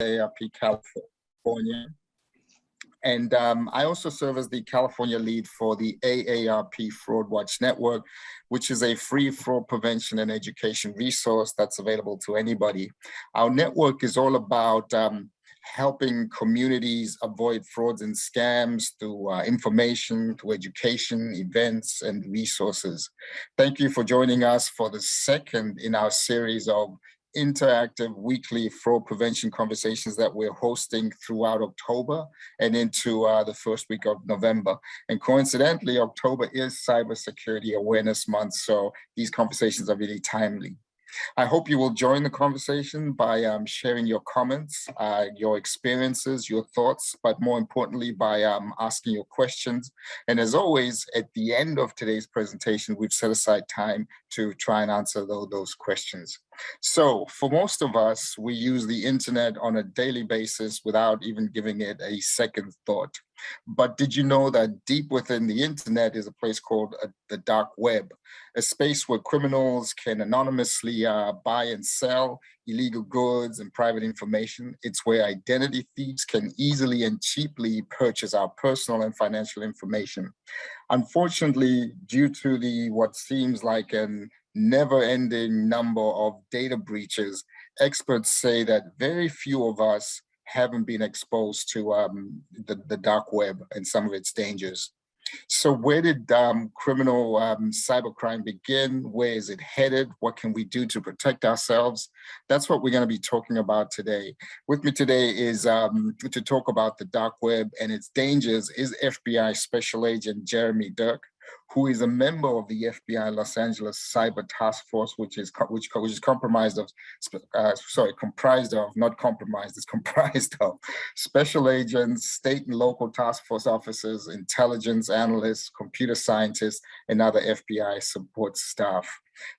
AARP California. And I also serve as the California lead for the AARP Fraud Watch Network, which is a free fraud prevention and education resource that's available to anybody. Our network is all about helping communities avoid frauds and scams through information, through education, events, and resources. Thank you for joining us for the second in our series of interactive weekly fraud prevention conversations that we're hosting throughout October and into the first week of November. And coincidentally, October is Cybersecurity Awareness Month, so these conversations are really timely. I hope you will join the conversation by sharing your comments, your experiences, your thoughts, but more importantly, by asking your questions. And as always, at the end of today's presentation, we've set aside time to try and answer those questions. So for most of us, we use the internet on a daily basis without even giving it a second thought. But did you know that deep within the internet is a place called the dark web, a space where criminals can anonymously buy and sell illegal goods and private information? It's where identity thieves can easily and cheaply purchase our personal and financial information. Unfortunately, due to what seems like an never-ending number of data breaches, experts say that very few of us haven't been exposed to the dark web and some of its dangers. So where did criminal cybercrime begin? Where is it headed? What can we do to protect ourselves? That's what we're going to be talking about today. With me today is to talk about the dark web and its dangers is FBI Special Agent Jeremy Dirk, who is a member of the FBI Los Angeles Cyber Task Force, which is comprised of special agents, state and local task force officers, intelligence analysts, computer scientists, and other FBI support staff.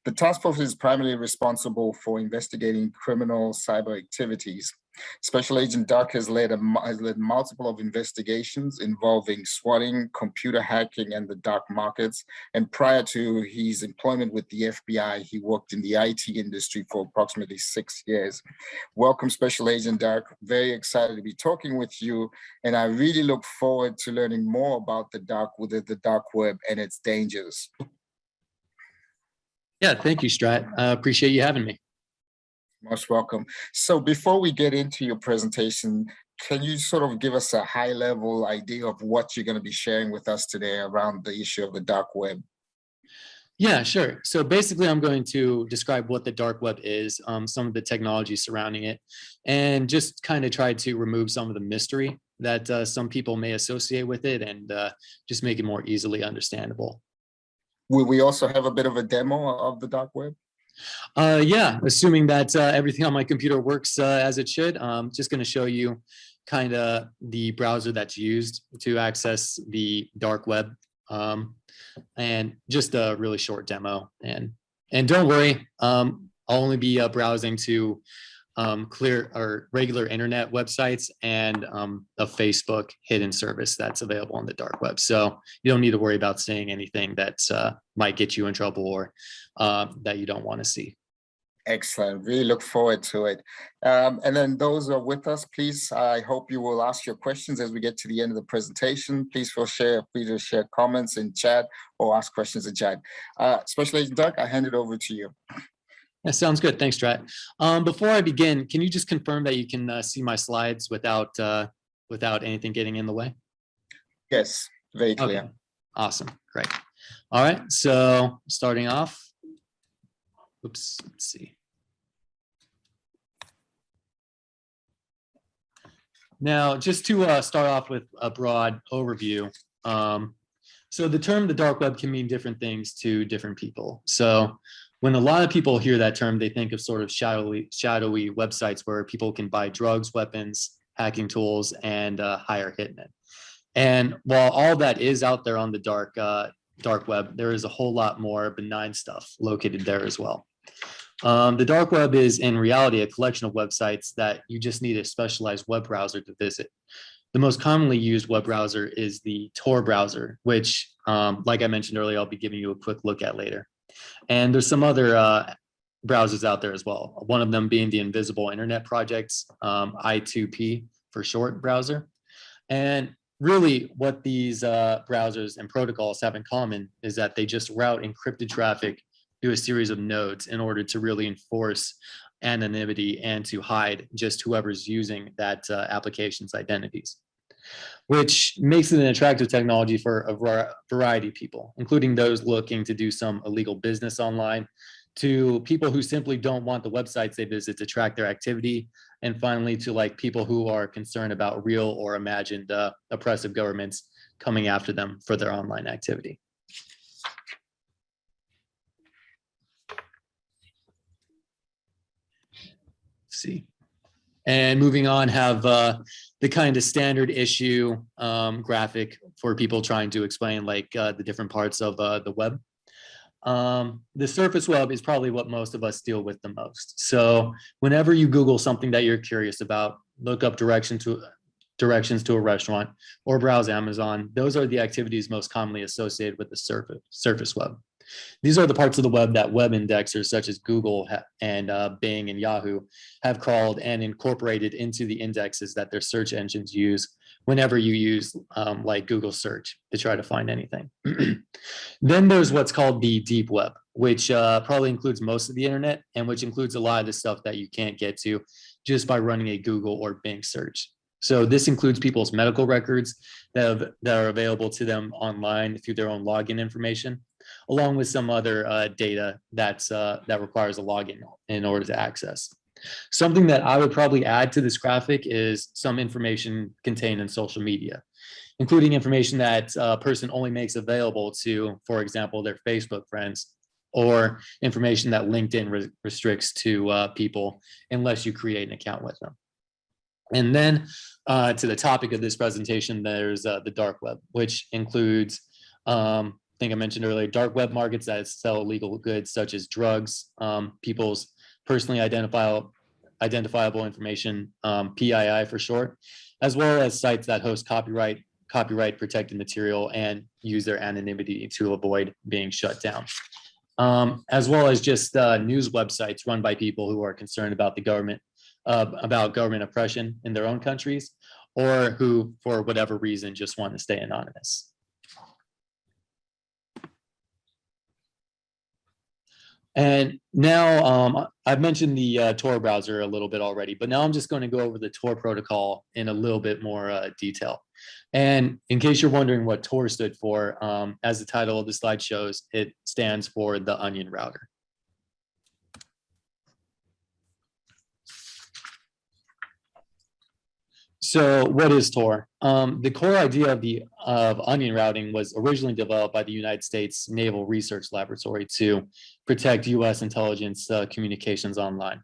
The task force is primarily responsible for investigating criminal cyber activities. Special Agent Duck has led multiple of investigations involving swatting, computer hacking, and the dark markets. And prior to his employment with the FBI, he worked in the IT industry for approximately 6 years. Welcome, Special Agent Duck. Very excited to be talking with you. And I really look forward to learning more about the dark web and its dangers. Yeah, thank you, Strat. I appreciate you having me. Most welcome. So before we get into your presentation, can you sort of give us a high-level idea of what you're going to be sharing with us today around the issue of the dark web? Yeah, sure. So basically, I'm going to describe what the dark web is, some of the technology surrounding it, and just kind of try to remove some of the mystery that some people may associate with it and just make it more easily understandable. Will we also have a bit of a demo of the dark web? Yeah, assuming that everything on my computer works as it should. I'm just going to show you kind of the browser that's used to access the dark web, and just a really short demo. And don't worry, I'll only be browsing to clear or regular internet websites and a Facebook hidden service that's available on the dark web. So you don't need to worry about seeing anything that might get you in trouble or that you don't want to see. Excellent. Really look forward to it. And then those who are with us, please, I hope you will ask your questions as we get to the end of the presentation. Please feel free to share comments in chat or ask questions in chat. Special Agent Duck, I hand it over to you. That sounds good. Thanks, Strat. Before I begin, can you just confirm that you can see my slides without anything getting in the way? Yes, very clear. Okay. Awesome. Great. All right. So starting off, let's see. Now, just to start off with a broad overview. So the term the dark web can mean different things to different people. So when a lot of people hear that term, they think of sort of shadowy websites where people can buy drugs, weapons, hacking tools, and hire hitmen. And while all that is out there on the dark web, there is a whole lot more benign stuff located there as well. The dark web is in reality a collection of websites that you just need a specialized web browser to visit. The most commonly used web browser is the Tor browser, which, like I mentioned earlier, I'll be giving you a quick look at later. And there's some other browsers out there as well. One of them being the Invisible Internet Project's I2P for short browser. And really what these browsers and protocols have in common is that they just route encrypted traffic through a series of nodes in order to really enforce anonymity and to hide just whoever's using that application's identities, which makes it an attractive technology for a variety of people, including those looking to do some illegal business online, to people who simply don't want the websites they visit to track their activity, and finally to like people who are concerned about real or imagined oppressive governments coming after them for their online activity. Let's see. And moving on, have the kind of standard issue graphic for people trying to explain like the different parts of the web. The surface web is probably what most of us deal with the most. So whenever you Google something that you're curious about, look up directions to a restaurant or browse Amazon, those are the activities most commonly associated with the surface web. These are the parts of the web that web indexers such as Google and Bing and Yahoo have crawled and incorporated into the indexes that their search engines use whenever you use like Google search to try to find anything. Then there's what's called the deep web, which probably includes most of the internet and which includes a lot of the stuff that you can't get to just by running a Google or Bing search. So this includes people's medical records that are available to them online through their own login information, along with some other data that requires a login in order to access. Something that I would probably add to this graphic is some information contained in social media, including information that a person only makes available to, for example, their Facebook friends, or information that LinkedIn restricts to people unless you create an account with them. And then to the topic of this presentation, there's the dark web, which includes, I think I mentioned earlier, dark web markets that sell illegal goods such as drugs, people's personally identifiable information, PII for short, as well as sites that host copyright protected material and use their anonymity to avoid being shut down. As well as just news websites run by people who are concerned about the government, about government oppression in their own countries, or who, for whatever reason, just want to stay anonymous. And now I've mentioned the Tor browser a little bit already, but now I'm just going to go over the Tor protocol in a little bit more detail. And in case you're wondering what Tor stood for, as the title of the slide shows, it stands for the onion router. So what is Tor? The core idea of onion routing was originally developed by the United States Naval Research Laboratory to protect U.S. intelligence communications online.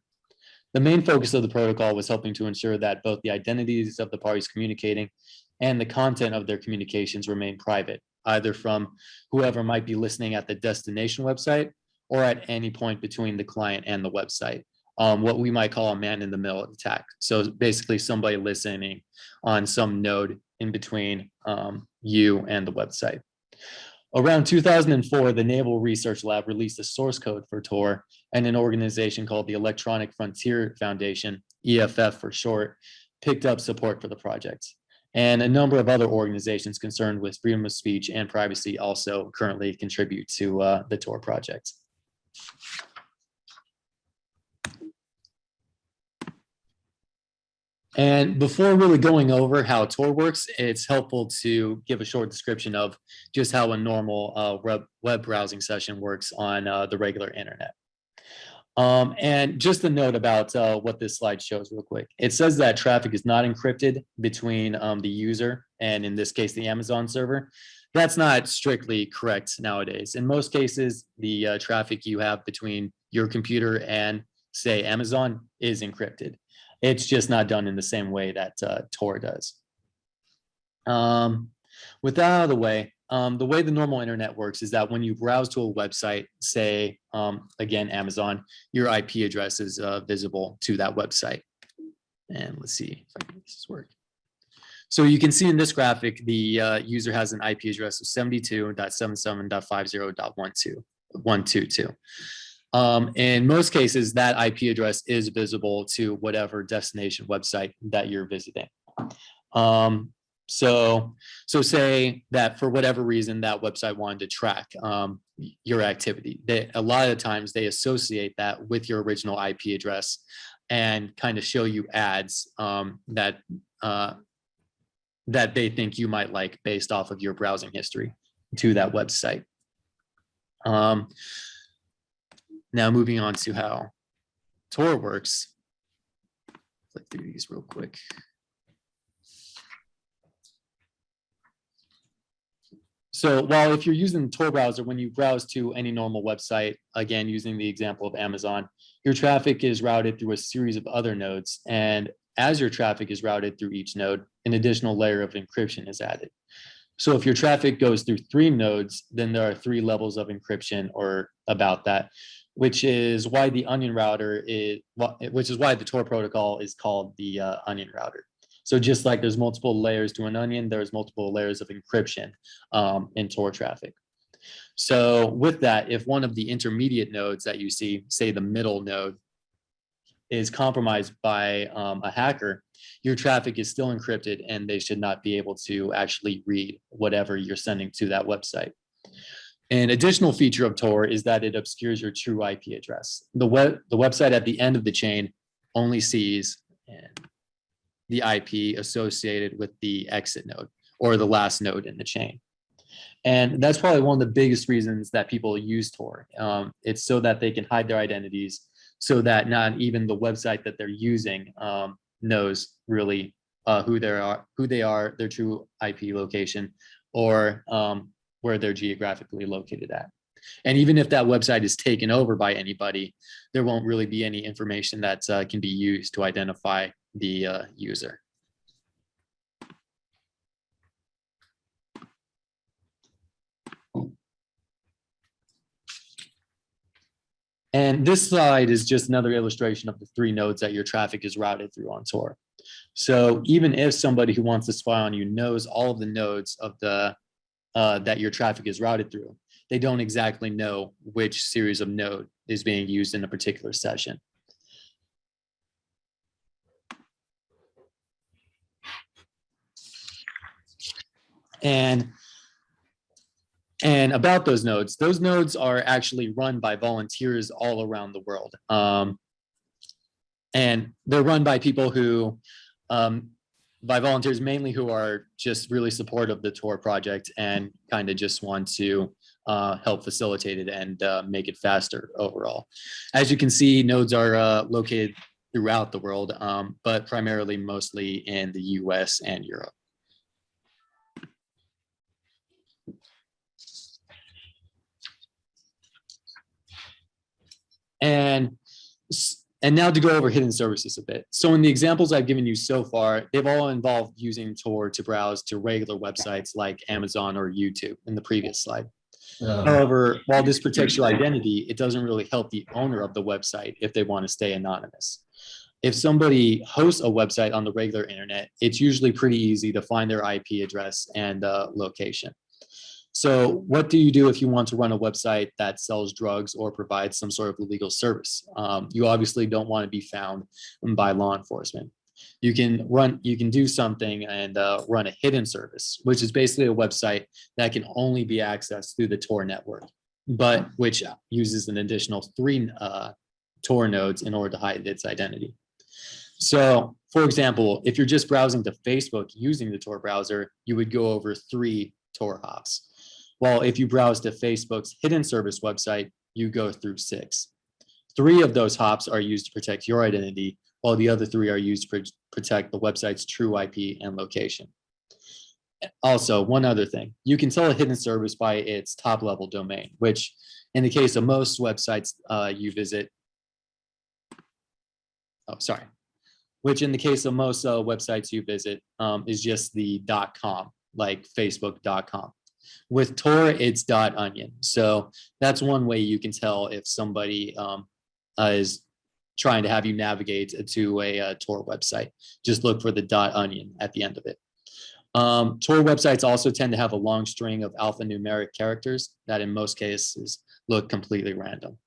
The main focus of the protocol was helping to ensure that both the identities of the parties communicating and the content of their communications remain private, either from whoever might be listening at the destination website or at any point between the client and the website. What we might call a man-in-the-middle attack. So basically somebody listening on some node in between you and the website. Around 2004, the Naval Research Lab released a source code for Tor, and an organization called the Electronic Frontier Foundation, EFF for short, picked up support for the project. And a number of other organizations concerned with freedom of speech and privacy also currently contribute to the Tor project. And before really going over how Tor works, it's helpful to give a short description of just how a normal web browsing session works on the regular internet. And just a note about what this slide shows real quick. It says that traffic is not encrypted between the user and, in this case, the Amazon server. That's not strictly correct nowadays. In most cases, the traffic you have between your computer and, say, Amazon is encrypted. It's just not done in the same way that Tor does. With that out of the way the normal internet works is that when you browse to a website, say, again, Amazon, your IP address is visible to that website. And let's see if I can make this work. So you can see in this graphic, the user has an IP address of 72.77.50.122. In most cases, that IP address is visible to whatever destination website that you're visiting. So say that for whatever reason that website wanted to track your activity. A lot of times they associate that with your original IP address and kind of show you ads that they think you might like based off of your browsing history to that website. Now moving on to how Tor works. Click through these real quick. So while if you're using the Tor browser, when you browse to any normal website, again, using the example of Amazon, your traffic is routed through a series of other nodes. And as your traffic is routed through each node, an additional layer of encryption is added. So if your traffic goes through 3 nodes, then there are 3 levels of encryption or about that, which is why the onion router is, which is why the Tor protocol is called the onion router. So just like there's multiple layers to an onion, there's multiple layers of encryption in Tor traffic. So with that, if one of the intermediate nodes that you see, say the middle node, is compromised by a hacker, your traffic is still encrypted and they should not be able to actually read whatever you're sending to that website. An additional feature of Tor is that it obscures your true IP address. The website at the end of the chain only sees the IP associated with the exit node or the last node in the chain. And that's probably one of the biggest reasons that people use Tor. It's so that they can hide their identities, so that not even the website that they're using knows really who they are, their true IP location, or where they're geographically located at. And even if that website is taken over by anybody, there won't really be any information that can be used to identify the user. And this slide is just another illustration of the 3 nodes that your traffic is routed through on Tor. So even if somebody who wants to spy on you knows all of the nodes of the that your traffic is routed through, they don't exactly know which series of node is being used in a particular session. And about those nodes are actually run by volunteers all around the world. And they're run by people who, by volunteers mainly who are just really supportive of the Tor project and kind of just want to help facilitate it and make it faster overall. As you can see, nodes are located throughout the world, but primarily mostly in the US and Europe. And now to go over hidden services a bit. So in the examples I've given you so far, they've all involved using Tor to browse to regular websites like Amazon or YouTube in the previous slide. However, while this protects your identity, it doesn't really help the owner of the website if they want to stay anonymous. If somebody hosts a website on the regular internet, it's usually pretty easy to find their IP address and location. So what do you do if you want to run a website that sells drugs or provides some sort of illegal service? You obviously don't want to be found by law enforcement. You can do something and run a hidden service, which is basically a website that can only be accessed through the Tor network, but which uses an additional 3 Tor nodes in order to hide its identity. So for example, if you're just browsing to Facebook using the Tor browser, you would go over 3 Tor hops. While if you browse to Facebook's hidden service website, you go through 6. 3 of those hops are used to protect your identity, while the other 3 are used to protect the website's true IP and location. Also, one other thing, you can tell a hidden service by its top level domain, which in the case of most websites you visit, which in the case of most websites you visit is just the .com, like facebook.com. With Tor, it's .onion. So that's one way you can tell if somebody is trying to have you navigate to a Tor website. Just look for the .onion at the end of it. Tor websites also tend to have a long string of alphanumeric characters that in most cases look completely random.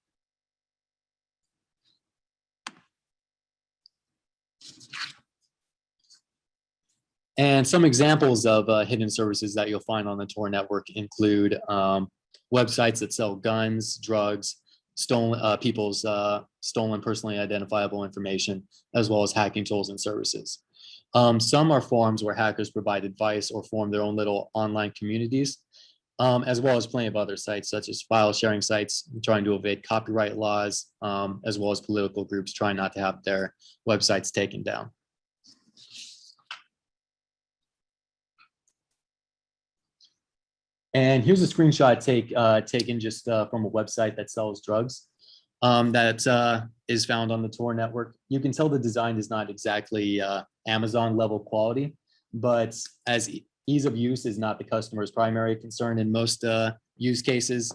And some examples of hidden services that you'll find on the Tor network include websites that sell guns, drugs, stolen people's stolen personally identifiable information, as well as hacking tools and services. Some are forums where hackers provide advice or form their own little online communities, as well as plenty of other sites such as file sharing sites trying to evade copyright laws, as well as political groups trying not to have their websites taken down. And here's a screenshot taken just from a website that sells drugs that is found on the Tor network. You can tell the design is not exactly Amazon level quality, but as ease of use is not the customer's primary concern in most use cases,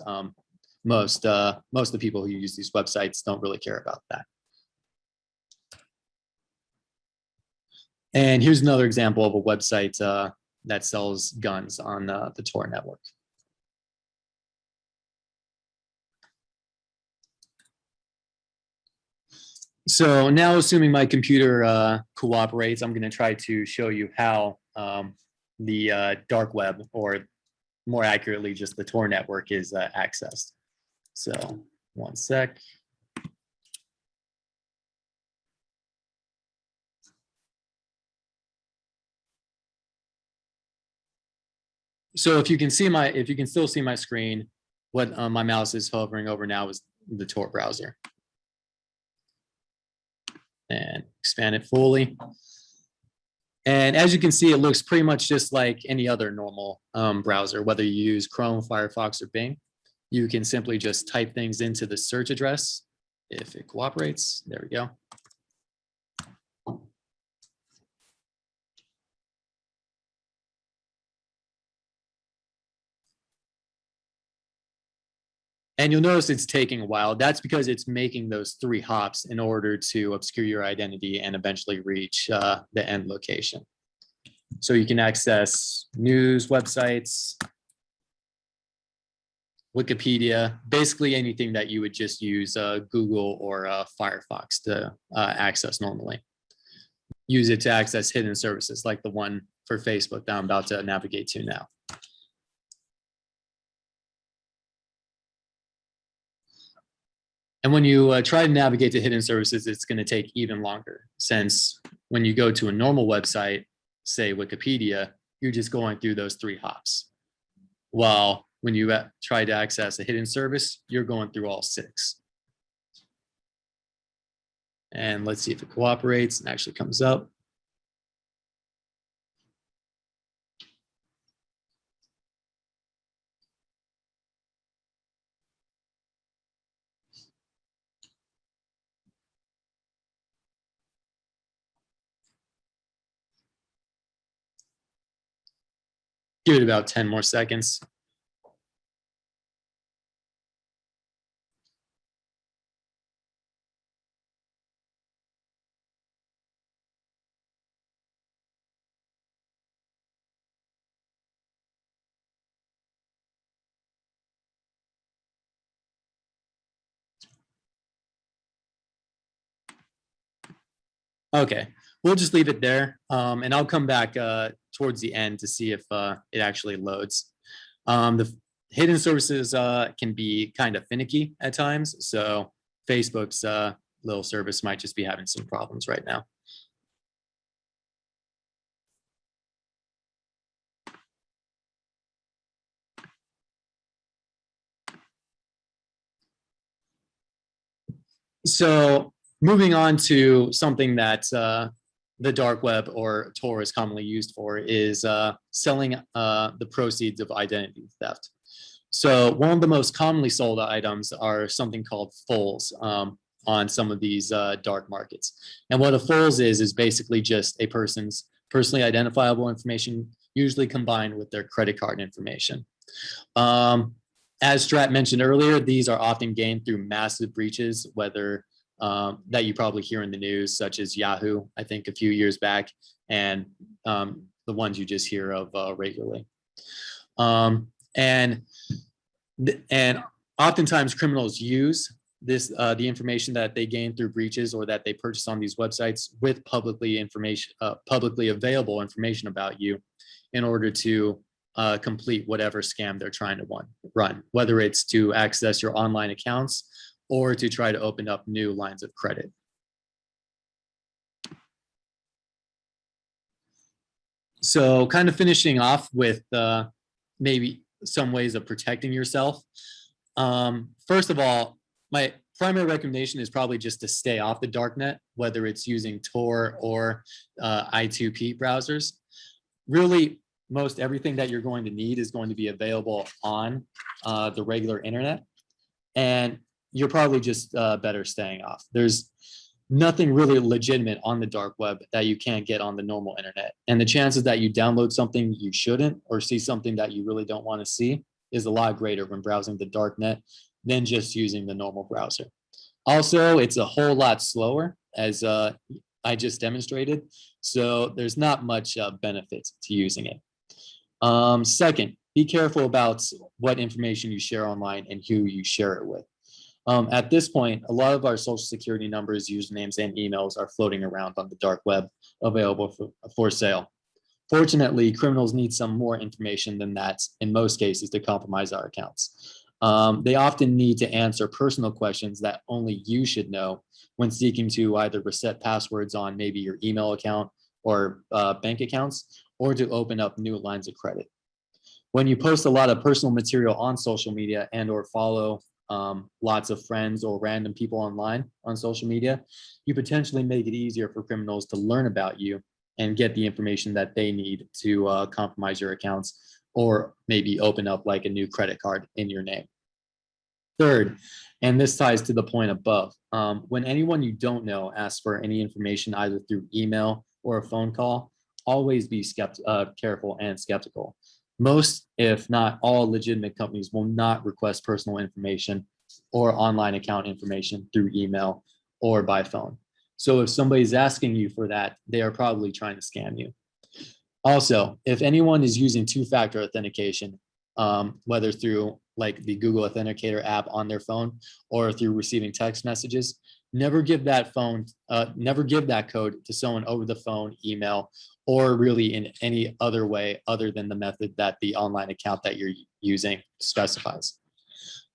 most of the people who use these websites don't really care about that. And here's another example of a website that sells guns on the Tor network. So now, assuming my computer cooperates, I'm going to try to show you how the dark web, or more accurately, just the Tor network, is accessed. So one sec. So if you can still see my screen, what my mouse is hovering over now is the Tor browser. And expand it fully. And as you can see, it looks pretty much just like any other normal browser, whether you use Chrome, Firefox, or Bing. You can simply just type things into the search address if it cooperates. There we go. And you'll notice it's taking a while. That's because it's making those 3 hops in order to obscure your identity and eventually reach the end location. So you can access news websites, Wikipedia, basically anything that you would just use Google or Firefox to access normally. Use it to access hidden services like the one for Facebook that I'm about to navigate to now. And when you try to navigate to hidden services, it's going to take even longer, since when you go to a normal website, say Wikipedia, you're just going through those 3 hops. While when you try to access a hidden service, you're going through all 6. And let's see if it cooperates and actually comes up. Give it about 10 more seconds. Okay, we'll just leave it there, and I'll come back towards the end to see if it actually loads. The hidden services can be kind of finicky at times, so Facebook's little service might just be having some problems right now. So moving on to something that the dark web, or Tor, is commonly used for, is selling the proceeds of identity theft. So one of the most commonly sold items are something called fulls on some of these dark markets. And what a fulls is basically just a person's personally identifiable information, usually combined with their credit card information. As Strat mentioned earlier, these are often gained through massive breaches, whether that you probably hear in the news, such as Yahoo, I think a few years back, and the ones you just hear of regularly. And oftentimes criminals use the information that they gain through breaches or that they purchase on these websites with publicly available information about you in order to complete whatever scam they're trying to run, whether it's to access your online accounts or to try to open up new lines of credit. So kind of finishing off with maybe some ways of protecting yourself. First of all, my primary recommendation is probably just to stay off the darknet, whether it's using Tor or I2P browsers. Really, most everything that you're going to need is going to be available on the regular internet, and you're probably just better staying off. There's nothing really legitimate on the dark web that you can't get on the normal internet. And the chances that you download something you shouldn't or see something that you really don't want to see is a lot greater when browsing the darknet than just using the normal browser. Also, it's a whole lot slower, as I just demonstrated. So there's not much benefit to using it. Second, be careful about what information you share online and who you share it with. At this point, a lot of our social security numbers, usernames, and emails are floating around on the dark web, available for sale. Fortunately, criminals need some more information than that in most cases to compromise our accounts. They often need to answer personal questions that only you should know when seeking to either reset passwords on maybe your email account or bank accounts, or to open up new lines of credit. When you post a lot of personal material on social media and or follow lots of friends or random people online on social media, you potentially make it easier for criminals to learn about you and get the information that they need to compromise your accounts or maybe open up like a new credit card in your name. Third, and this ties to the point above, when anyone you don't know asks for any information either through email or a phone call, always be careful and skeptical. Most, if not all, legitimate companies will not request personal information or online account information through email or by phone. So if somebody's asking you for that, they are probably trying to scam you. Also, if anyone is using two-factor authentication, whether through like the Google Authenticator app on their phone or through receiving text messages, never give that code to someone over the phone, email, or really in any other way other than the method that the online account that you're using specifies.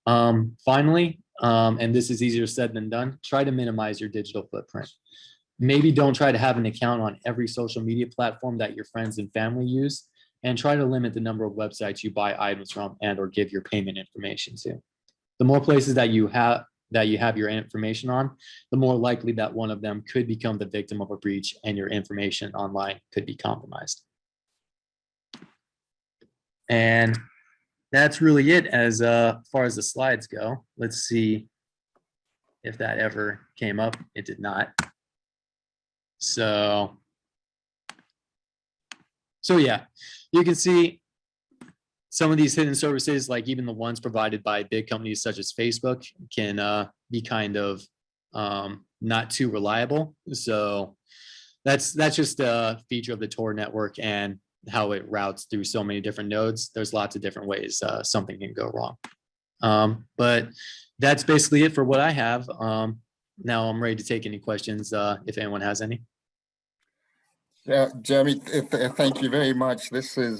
Finally, and this is easier said than done, try to minimize your digital footprint. Maybe don't try to have an account on every social media platform that your friends and family use, and try to limit the number of websites you buy items from and or give your payment information to. The more places that you have your information on, the more likely that one of them could become the victim of a breach and your information online could be compromised. And that's really it as far as the slides go. Let's see if that ever came up. It did not. So yeah, you can see some of these hidden services, like even the ones provided by big companies such as Facebook, can be kind of not too reliable. So that's just a feature of the Tor network and how it routes through so many different nodes. There's lots of different ways something can go wrong. But that's basically it for what I have. Now I'm ready to take any questions if anyone has any. Yeah, Jeremy, thank you very much. This is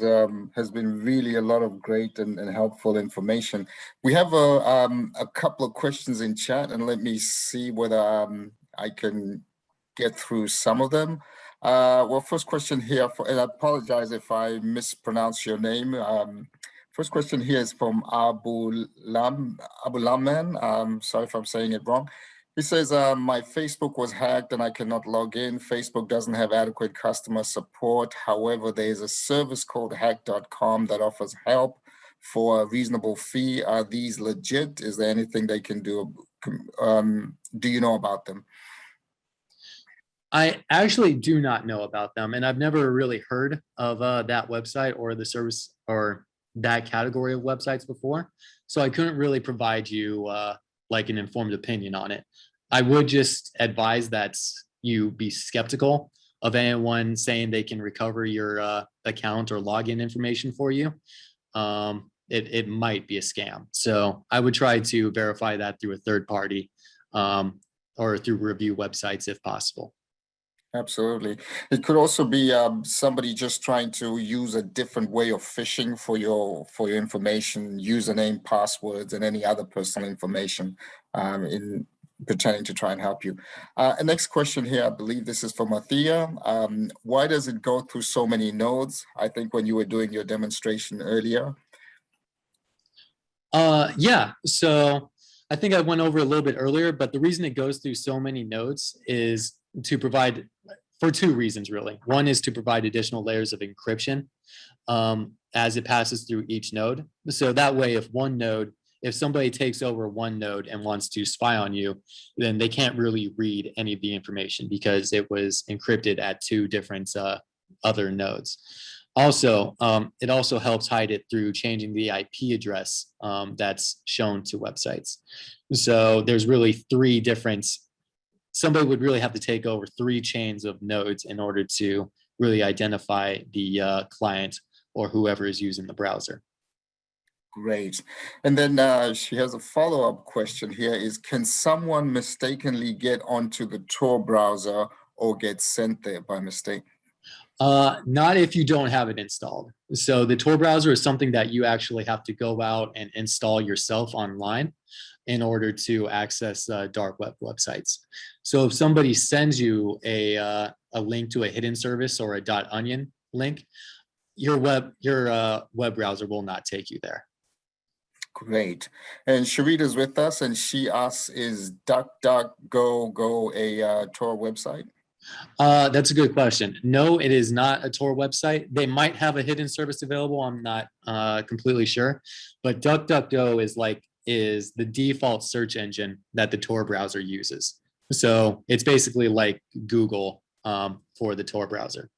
has been really a lot of great and helpful information. We have a couple of questions in chat, and let me see whether I can get through some of them. Well, first question here, and I apologize if I mispronounce your name. First question here is from Abu Lamman. Sorry if I'm saying it wrong. He says, my Facebook was hacked and I cannot log in. Facebook doesn't have adequate customer support. However, there is a service called hack.com that offers help for a reasonable fee. Are these legit? Is there anything they can do? Do you know about them? I actually do not know about them, and I've never really heard of that website or the service or that category of websites before. So I couldn't really provide you like an informed opinion on it. I would just advise that you be skeptical of anyone saying they can recover your account or login information for you. it might be a scam. So I would try to verify that through a third party or through review websites if possible. Absolutely. It could also be somebody just trying to use a different way of phishing for your information, username, passwords, and any other personal information in pretending to try and help you. Next question here, I believe this is from Athea. Why does it go through so many nodes? I think when you were doing your demonstration earlier. Yeah, so I think I went over a little bit earlier, but the reason it goes through so many nodes is to provide for two reasons, really. One is to provide additional layers of encryption as it passes through each node. So that way, if somebody takes over one node and wants to spy on you, then they can't really read any of the information because it was encrypted at two different other nodes. Also, it also helps hide it through changing the IP address that's shown to websites. So there's really three different, somebody would really have to take over three chains of nodes in order to really identify the client or whoever is using the browser. Great. And then she has a follow-up question here is, can someone mistakenly get onto the Tor browser or get sent there by mistake? Not if you don't have it installed. So the Tor browser is something that you actually have to go out and install yourself online in order to access dark web websites. So if somebody sends you a link to a hidden service or a .onion link, your web browser will not take you there. Great. And Sharita's with us, and she asks, is Duckduckgo a Tor website? That's a good question. No, it is not a Tor website. They might have a hidden service available. I'm not completely sure, but DuckDuckGo is the default search engine that the Tor browser uses. So it's basically like Google for the Tor browser.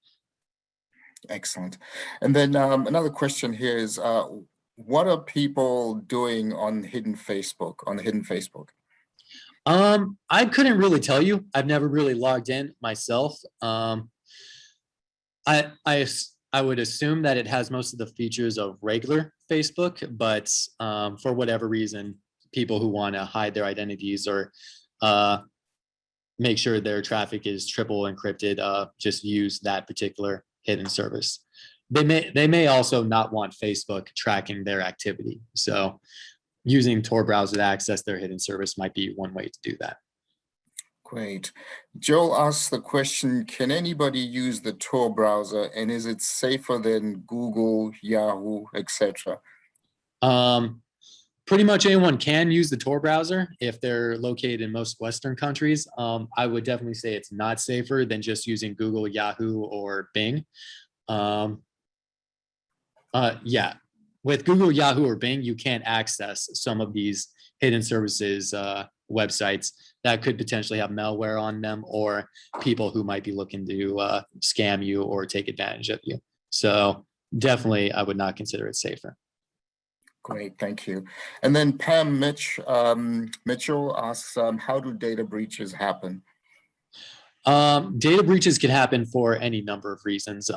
Excellent. And then another question here is, what are people doing on hidden Facebook, I couldn't really tell you. I've never really logged in myself. I would assume that it has most of the features of regular Facebook, but for whatever reason, people who want to hide their identities or make sure their traffic is triple encrypted just use that particular hidden service. They may also not want Facebook tracking their activity. So using Tor browser to access their hidden service might be one way to do that. Great. Joel asks the question, can anybody use the Tor browser, and is it safer than Google, Yahoo, etc.? Pretty much anyone can use the Tor browser if they're located in most Western countries. I would definitely say it's not safer than just using Google, Yahoo, or Bing. Yeah, with Google, Yahoo, or Bing, you can't access some of these hidden services websites that could potentially have malware on them or people who might be looking to scam you or take advantage of you. So definitely, I would not consider it safer. Great, thank you. And then Pam Mitchell asks, how do data breaches happen? Data breaches can happen for any number of reasons.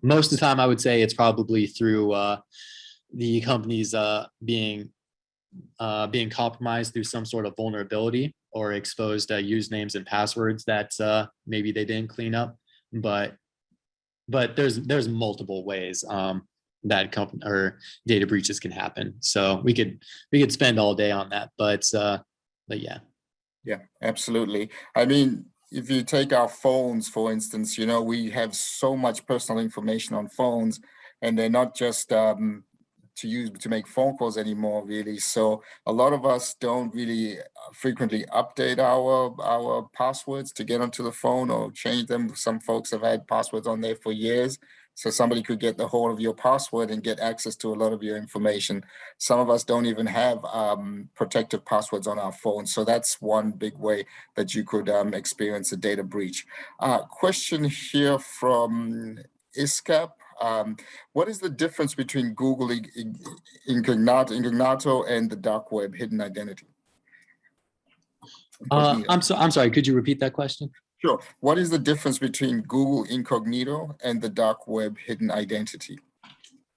Most of the time, I would say it's probably through the companies being compromised through some sort of vulnerability or exposed usernames and passwords that maybe they didn't clean up. But there's multiple ways that data breaches can happen. So we could spend all day on that, but yeah. Yeah, absolutely. I mean, if you take our phones, for instance, we have so much personal information on phones, and they're not just to use to make phone calls anymore, really. So a lot of us don't really frequently update our passwords to get onto the phone or change them. Some folks have had passwords on there for years. So somebody could get the hold of your password and get access to a lot of your information. Some of us don't even have protective passwords on our phones. So that's one big way that you could experience a data breach. Question here from ISCAP. What is the difference between Google Incognito and the dark web hidden identity? I'm sorry, could you repeat that question? Sure. What is the difference between Google Incognito and the dark web hidden identity?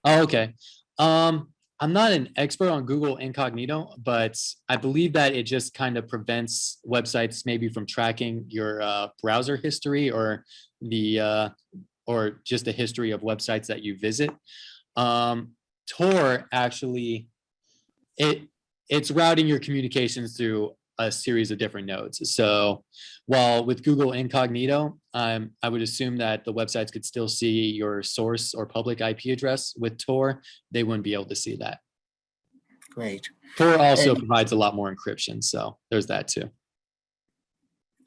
Oh, okay. I'm not an expert on Google Incognito, but I believe that it just kind of prevents websites maybe from tracking your browser history or just the history of websites that you visit. Tor actually it it's routing your communications through a series of different nodes. So while with Google Incognito, I would assume that the websites could still see your source or public IP address. With Tor, they wouldn't be able to see that. Great. Tor also And provides a lot more encryption, so there's that too.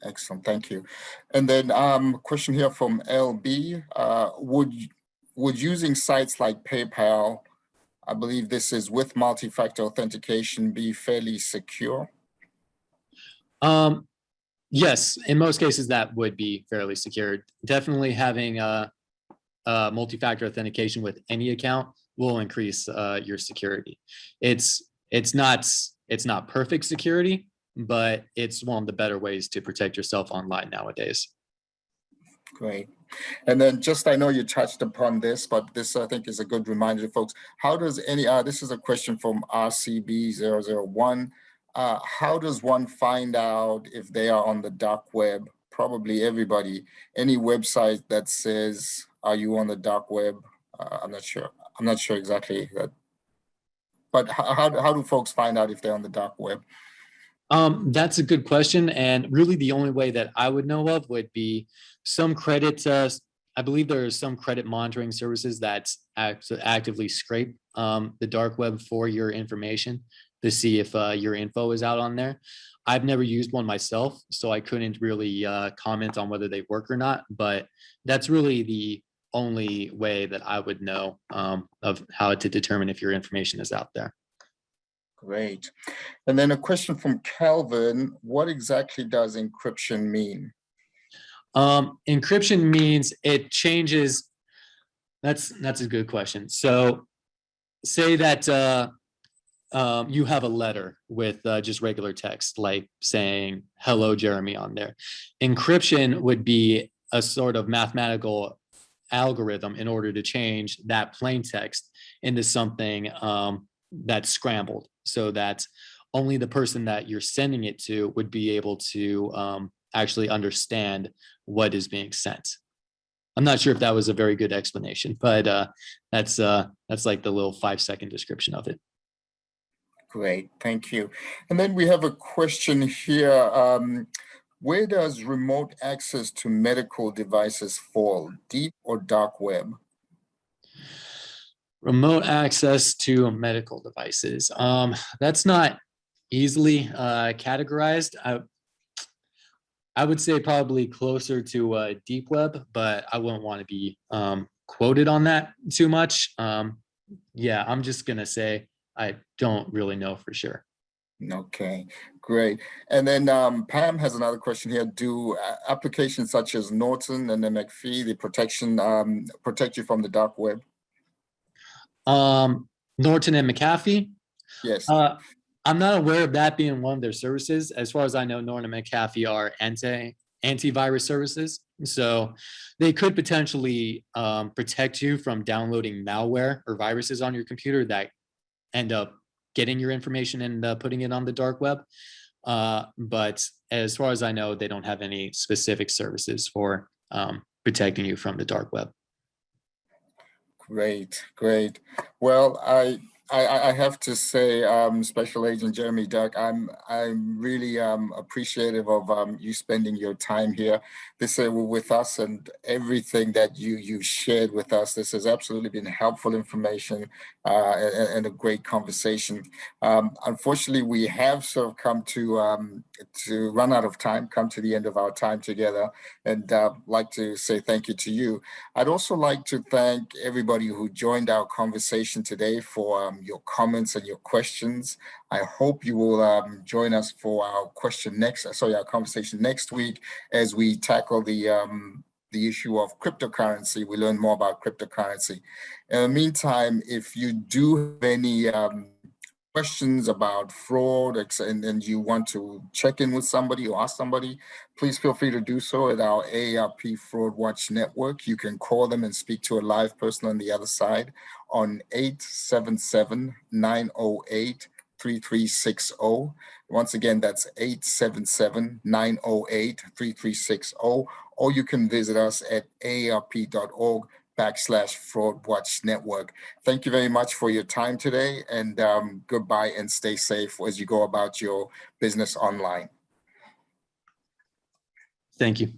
excellent, thank you. And then question here from LB. Would using sites like PayPal, I believe this is with multi-factor authentication, be fairly secure? Yes, in most cases that would be fairly secure. Definitely having multi-factor authentication with any account will increase your security. It's not perfect security, but it's one of the better ways to protect yourself online nowadays. Great. And then just, I know you touched upon this, but this I think is a good reminder to folks. How does this is a question from RCB001. How does one find out if they are on the dark web? Probably everybody, any website that says, are you on the dark web? I'm not sure. I'm not sure exactly that. But how do folks find out if they're on the dark web? That's a good question. And really the only way that I would know of would be some credit. I believe there are some credit monitoring services that actively scrape the dark web for your information to see if your info is out on there. I've never used one myself, so I couldn't really comment on whether they work or not, but that's really the only way that I would know of how to determine if your information is out there. Great. And then a question from Calvin. What exactly does encryption mean? Encryption means it changes. That's a good question. So say that you have a letter with just regular text, like saying, hello, Jeremy on there. Encryption would be a sort of mathematical algorithm in order to change that plain text into something that's scrambled so that only the person that you're sending it to would be able to actually understand what is being sent. I'm not sure if that was a very good explanation, but that's like the little 5-second description of it. Great, thank you. And then we have a question here. Where does remote access to medical devices fall, deep or dark web? Remote access to medical devices. That's not easily categorized. I would say probably closer to deep web, but I wouldn't want to be quoted on that too much. Yeah, I'm just gonna say I don't really know for sure. Okay, great. And then Pam has another question here. Do applications such as Norton and McAfee, the protection, protect you from the dark web? Norton and McAfee. Yes. I'm not aware of that being one of their services. As far as I know, Norton and McAfee are antivirus services. So they could potentially protect you from downloading malware or viruses on your computer that end up getting your information and putting it on the dark web. But as far as I know, they don't have any specific services for protecting you from the dark web. Great, great. Well, I have to say, Special Agent Jeremy Duck, I'm really appreciative of you spending your time here with us and everything that you shared with us. This has absolutely been helpful information and a great conversation. Unfortunately, we have sort of come to run out of time, come to the end of our time together, and like to say thank you to you. I'd also like to thank everybody who joined our conversation today for your comments and your questions. I hope you will join us for our conversation next week as we tackle the issue of cryptocurrency. We learn more about cryptocurrency. In the meantime, if you do have any questions about fraud and you want to check in with somebody or ask somebody, please feel free to do so at our AARP Fraud Watch Network. You can call them and speak to a live person on the other side on 877-908-3360. Once again, that's 877-908-3360, or you can visit us at aarp.org/Fraud Watch Network. Thank you very much for your time today, and goodbye and stay safe as you go about your business online. Thank you.